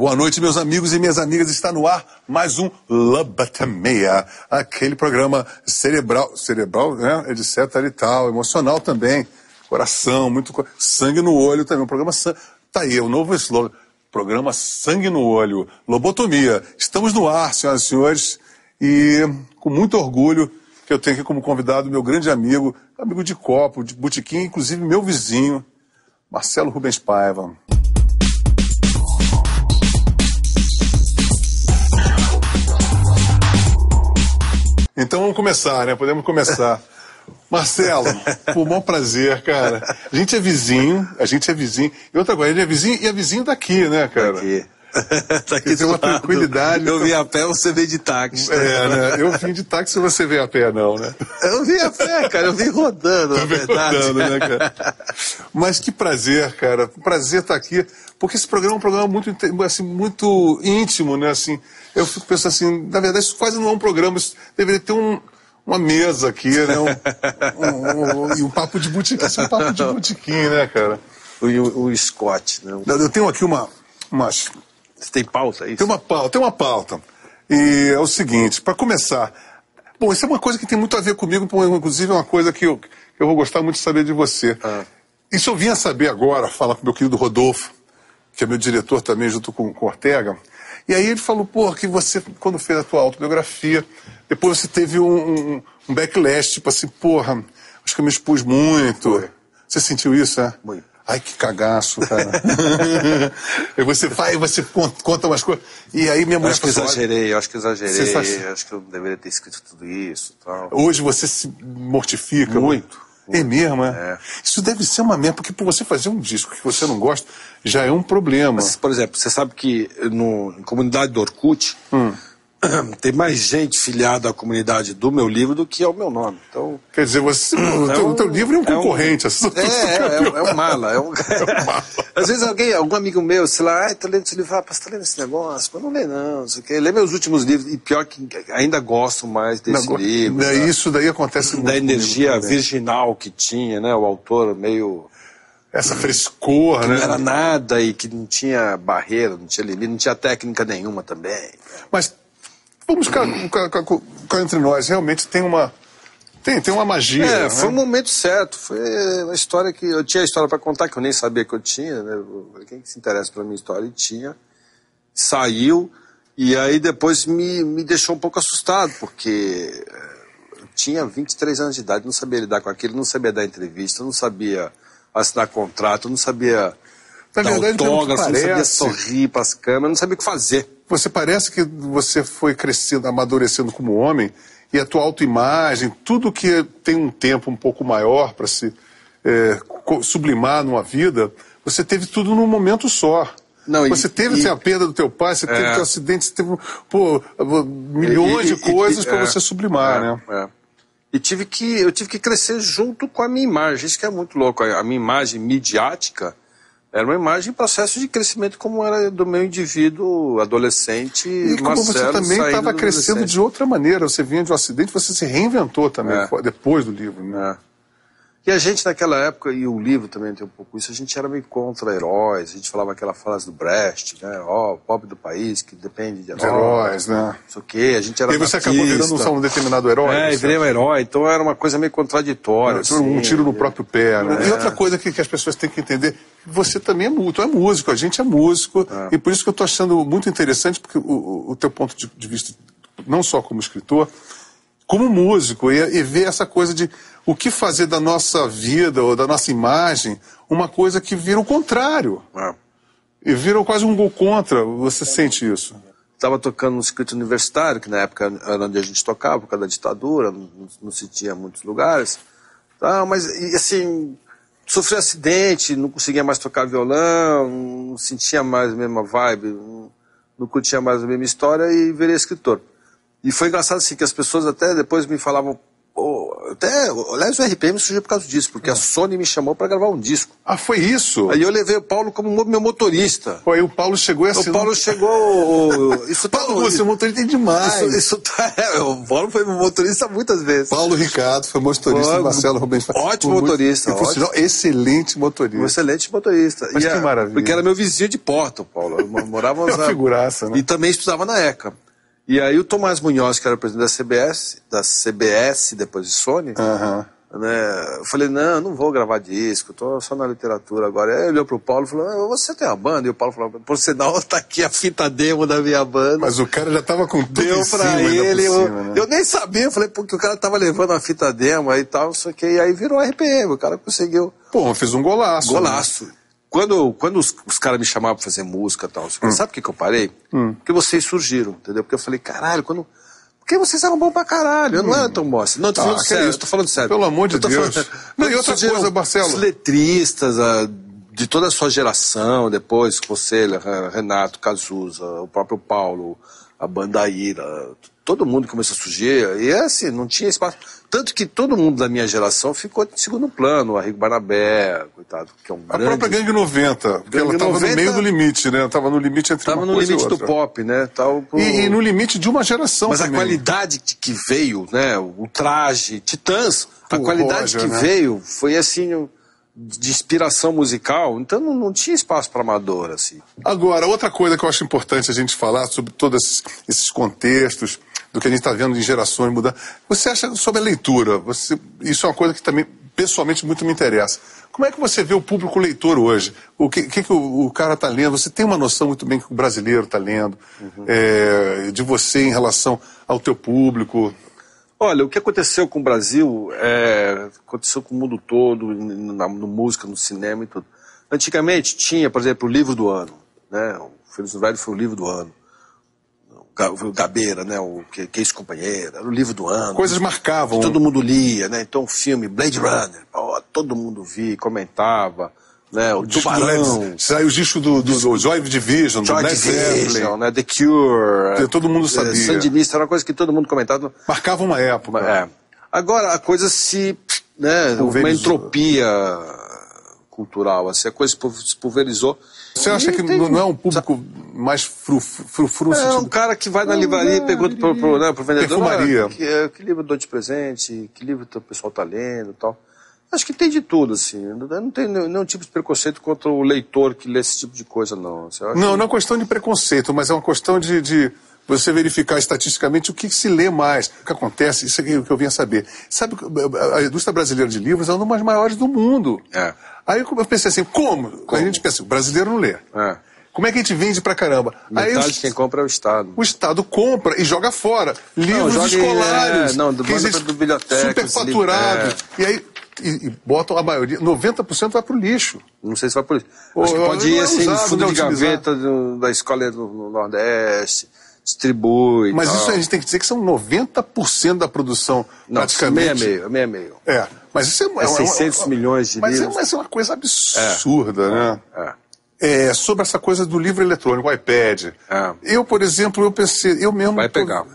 Boa noite, meus amigos e minhas amigas. Está no ar mais um Lobotomia, aquele programa cerebral, né? Etc e tal, emocional também, coração, muito sangue no olho também. Um programa tá aí, o novo slogan, programa Sangue no Olho, Lobotomia. Estamos no ar, senhoras e senhores, e com muito orgulho que eu tenho aqui como convidado meu grande amigo de copo, de botequim, inclusive meu vizinho, Marcelo Rubens Paiva. Então vamos começar, né? Podemos começar. Marcelo, por bom prazer, cara. A gente é vizinho. E outra coisa, ele é vizinho e é vizinho daqui, né, cara? Daqui. Tá aqui tem uma tranquilidade. Eu vim a pé, você veio de táxi. É, né? Eu vim de táxi e você veio a pé, não, né? Eu vim a pé, cara. Eu vim rodando, na verdade. Rodando, né, cara? Mas que prazer, cara. Prazer estar aqui. Porque esse programa é um programa muito, assim, muito íntimo, né? Assim, eu fico pensando assim, na verdade isso quase não é um programa, isso deveria ter uma mesa aqui, né? Um papo de botequim, um papo de botequim, né, cara? O Scott, né? Eu tenho aqui umas... Você tem pauta aí? Tem uma pauta. E é o seguinte, para começar... Bom, isso é uma coisa que tem muito a ver comigo, inclusive é uma coisa que eu vou gostar muito de saber de você. Isso eu vim a saber agora, falar com meu querido Rodolfo, que é meu diretor também, junto com o Ortega. E aí ele falou, pô, que você, quando fez a tua autobiografia, depois você teve um backlash, tipo assim, porra, acho que eu me expus muito. Foi. Você sentiu isso, né? Muito. Ai, que cagaço, cara. E você conta umas coisas. E aí minha mulher acho que exagerei. Acho que eu deveria ter escrito tudo isso e tal. Hoje você se mortifica. Muito. É mesmo, é? Isso deve ser uma merda, porque por você fazer um disco que você não gosta, já é um problema. Mas, por exemplo, você sabe que em comunidade do Orkut, tem mais gente filiada à comunidade do meu livro do que ao meu nome. Então, quer dizer, o teu livro é um concorrente. É um mala. Às vezes algum amigo meu, sei lá, tô lendo esse livro, você tá lendo esse negócio? Mas não lê não, sei o quê. Lê meus últimos livros, e pior que ainda gosto mais desse livro. Isso daí acontece muito. Da energia virginal que tinha, né? O autor meio... Essa frescor, né? Não era nada e que não tinha barreira, não tinha limite, não tinha técnica nenhuma também. Mas vamos ficar entre nós, realmente tem uma magia. Né? Foi um momento certo, foi uma história que eu tinha história para contar que eu nem sabia que eu tinha, né? Quem se interessa pela minha história, e tinha, saiu, e aí depois me deixou um pouco assustado, porque eu tinha 23 anos de idade, não sabia lidar com aquilo, não sabia dar entrevista, não sabia assinar contrato, não sabia dar autógrafo, não sabia sorrir para as câmeras, não sabia o que fazer. Você parece que você foi crescendo, amadurecendo como homem, e a tua autoimagem, tudo que tem um tempo um pouco maior para se sublimar numa vida, você teve tudo num momento só. Não, você teve a perda do teu pai, você teve teu acidente, você teve milhões de coisas para você sublimar, né? E eu tive que crescer junto com a minha imagem, isso que é muito louco. A minha imagem midiática era uma imagem em processo de crescimento, como era do meu indivíduo adolescente. E como Marcelo, você também estava crescendo de outra maneira, você vinha de um acidente, você se reinventou também depois do livro, né? E a gente naquela época, e o livro também tem um pouco isso, a gente era meio contra heróis, a gente falava aquela frase do Brecht, né? O pobre do país que depende de heróis, né? Não sei o quê, a gente era E você acabou virando um determinado herói? E virei um herói, então era uma coisa meio contraditória. Um tiro no próprio pé, né? E outra coisa que as pessoas têm que entender, você também é músico, a gente é músico, e por isso que eu estou achando muito interessante, porque o teu ponto de vista, não só como escritor, como músico, e ver essa coisa de o que fazer da nossa vida ou da nossa imagem uma coisa que vira o contrário. E vira quase um gol contra. Você sente isso? Estava tocando no circuito universitário, que na época era onde a gente tocava, por causa da ditadura, não se tinha muitos lugares. Mas, assim, sofri acidente, não conseguia mais tocar violão, não sentia mais a mesma vibe, não curtia mais a mesma história e virei escritor. E foi engraçado assim, que as pessoas até depois me falavam, pô, Até, aliás, o RPM surgiu por causa disso, porque a Sony me chamou para gravar um disco. Ah, foi isso? Aí eu levei o Paulo como meu motorista. Pô, aí o Paulo chegou e assinou. O Paulo chegou... Isso Paulo, você motorista é demais. O Paulo foi meu motorista muitas vezes. Paulo Ricardo foi motorista do Marcelo Rubens. Ótimo motorista. E, por sinal, excelente motorista. Um excelente motorista. Mas que maravilha. Porque era meu vizinho de porta, o Paulo. Morávamos é uma figuraça, né? E também estudava na ECA. E aí o Tomás Munhoz, que era o presidente da CBS, depois de Sony, né, eu falei, não vou gravar disco, tô só na literatura agora. Aí ele olhou pro Paulo e falou, você tem uma banda? E o Paulo falou, por sinal, tá aqui a fita demo da minha banda. Mas o cara já tava com tudo deu em pra cima, ele, por cima, né? Eu nem sabia, eu falei, porque o cara tava levando a fita demo aí e tal, não sei o que, e aí virou RPM, o cara conseguiu. Pô, fez um golaço. Golaço. Né? Quando os caras me chamavam pra fazer música e tal, sabe por que eu parei? Porque vocês surgiram, entendeu? Porque eu falei, caralho, porque vocês eram bons pra caralho, eu não era tão bom assim. Não, tô falando sério, eu tô falando sério. Pelo amor de Deus. Não, e outra coisa, Marcelo. Os letristas de toda a sua geração, depois, você, Renato, Cazuza, o próprio Paulo, a Bandaíra, todo mundo começou a surgir, e é assim, não tinha espaço. Tanto que todo mundo da minha geração ficou em segundo plano, o Arrigo Barnabé, coitado, que é um grande... A própria Gangue 90, porque ela estava no meio do limite, né? Estava no limite entre uma coisa e outra. Estava no limite do pop, né? E no limite de uma geração Mas também. a qualidade que veio, né? O traje, Titãs, a qualidade que veio foi assim... de inspiração musical, então não tinha espaço para amador, assim. Agora, outra coisa que eu acho importante a gente falar sobre todos esses contextos, do que a gente está vendo em gerações mudar. Você acha sobre a leitura? Isso é uma coisa que também, pessoalmente, muito me interessa. Como é que você vê o público leitor hoje? O que o cara está lendo? Você tem uma noção muito bem que o brasileiro está lendo, de você em relação ao teu público? Olha, o que aconteceu com o Brasil, aconteceu com o mundo todo, na música, no cinema e tudo. Antigamente tinha, por exemplo, o livro do ano, né? O Feliz Velho foi o livro do ano. O Gabeira, né? O que ex-companheiro, era o livro do ano. Coisas marcavam. Todo mundo lia, né? Então o filme Blade Runner, todo mundo via, comentava, né? O Tubarão. Saiu o disco do Joy Division, do Led Zeppelin, né? The Cure. Todo mundo sabia. Sandinista era uma coisa que todo mundo comentava. Marcava uma época. Agora a coisa né? Uma entropia cultural, assim, a coisa se pulverizou. Você acha que não é um público mais frufru? É um cara que vai na livraria e pergunta pro vendedor, perfumaria. Que livro eu dou de presente, que livro o pessoal tá lendo e tal. Acho que tem de tudo, assim. Não tem nenhum tipo de preconceito contra o leitor que lê esse tipo de coisa, não. Não é uma questão de preconceito, mas é uma questão de você verificar estatisticamente o que se lê mais. O que acontece, isso é o que eu vinha saber. Sabe, a indústria brasileira de livros é uma das maiores do mundo. Aí eu pensei assim, como? A gente pensa, o brasileiro não lê. Como é que a gente vende pra caramba? Metade de quem compra é o Estado. O Estado compra e joga fora. Livros escolares. Do biblioteca. Superfaturado. E aí... E botam a maioria, 90% vai pro lixo. Não sei se vai pro lixo. Acho que pode ir assim, no fundo de gaveta da escola no Nordeste, distribui. Mas isso a gente tem que dizer que são 90% da produção, praticamente. Meio. Mas isso é 600 milhões de livros. Mas é uma coisa absurda, né? Sobre essa coisa do livro eletrônico, o iPad. Eu, por exemplo, eu pensei, eu mesmo... Vai pegar.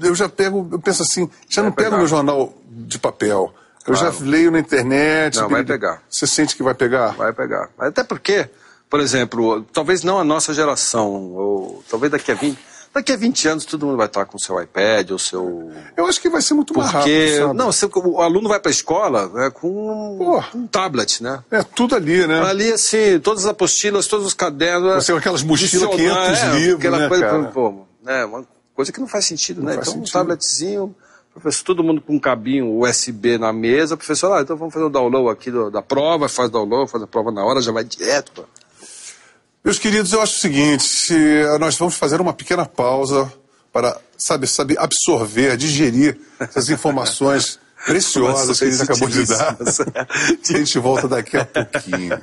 Eu já pego, eu penso assim, já não pego meu jornal de papel. Eu já leio na internet. Não, vai pegar. Você sente que vai pegar? Vai pegar. Até porque, por exemplo, talvez não a nossa geração, ou talvez daqui a 20 anos todo mundo vai estar com o seu iPad ou seu... Eu acho que vai ser muito mais rápido, sabe? Não, o aluno vai para a escola com um tablet, né? Tudo ali, né? Ali, assim, todas as apostilas, todos os cadernos... Você aquelas mochilas, 500 livros, aquela né, coisa, cara? Uma coisa que não faz sentido, né? Então, sentido. Um tabletzinho... Professor, todo mundo com um cabinho USB na mesa, professor, então vamos fazer o download aqui da prova, faz download, faz a prova na hora, já vai direto. Meus queridos, eu acho o seguinte, nós vamos fazer uma pequena pausa para, sabe, absorver, digerir essas informações preciosas que a gente acabou de dar. A gente volta daqui a pouquinho.